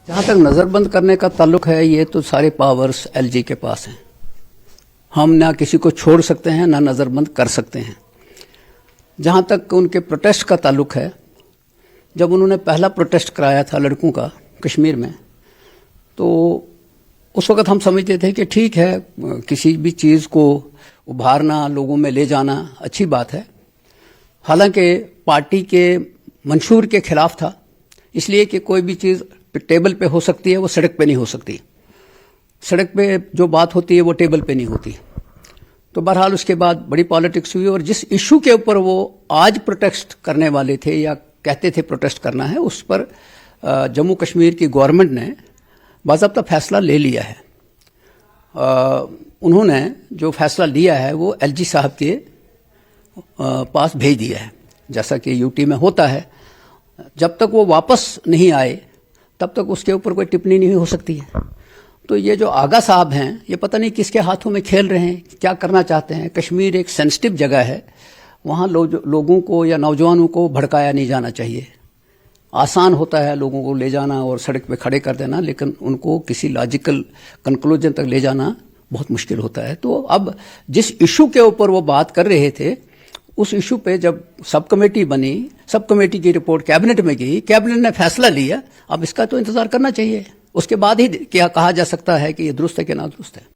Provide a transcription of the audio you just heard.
जहाँ तक नज़रबंद करने का ताल्लुक है, ये तो सारे पावर्स एलजी के पास हैं। हम ना किसी को छोड़ सकते हैं ना नज़रबंद कर सकते हैं। जहाँ तक उनके प्रोटेस्ट का ताल्लुक है, जब उन्होंने पहला प्रोटेस्ट कराया था लड़कों का कश्मीर में, तो उस वक़्त हम समझते थे कि ठीक है, किसी भी चीज़ को उभारना, लोगों में ले जाना अच्छी बात है। हालांकि पार्टी के मंशूर के खिलाफ था, इसलिए कि कोई भी चीज़ टेबल पे हो सकती है, वो सड़क पे नहीं हो सकती। सड़क पे जो बात होती है वो टेबल पे नहीं होती। तो बहरहाल उसके बाद बड़ी पॉलिटिक्स हुई और जिस इशू के ऊपर वो आज प्रोटेस्ट करने वाले थे या कहते थे प्रोटेस्ट करना है, उस पर जम्मू कश्मीर की गवर्नमेंट ने बाज़ाब्ता फैसला ले लिया है। उन्होंने जो फैसला लिया है वो एलजी साहब के पास भेज दिया है, जैसा कि यूटी में होता है। जब तक वो वापस नहीं आए तब तक उसके ऊपर कोई टिप्पणी नहीं हो सकती है। तो ये जो आगा साहब हैं, ये पता नहीं किसके हाथों में खेल रहे हैं, क्या करना चाहते हैं। कश्मीर एक सेंसिटिव जगह है, वहाँ लोगों को या नौजवानों को भड़काया नहीं जाना चाहिए। आसान होता है लोगों को ले जाना और सड़क पे खड़े कर देना, लेकिन उनको किसी लॉजिकल कंक्लूजन तक ले जाना बहुत मुश्किल होता है। तो अब जिस इशू के ऊपर वो बात कर रहे थे, उस इशू पे जब सब कमेटी बनी, सब कमेटी की रिपोर्ट कैबिनेट में गई, कैबिनेट ने फैसला लिया, अब इसका तो इंतजार करना चाहिए। उसके बाद ही क्या कहा जा सकता है कि ये दुरुस्त है कि ना दुरुस्त है।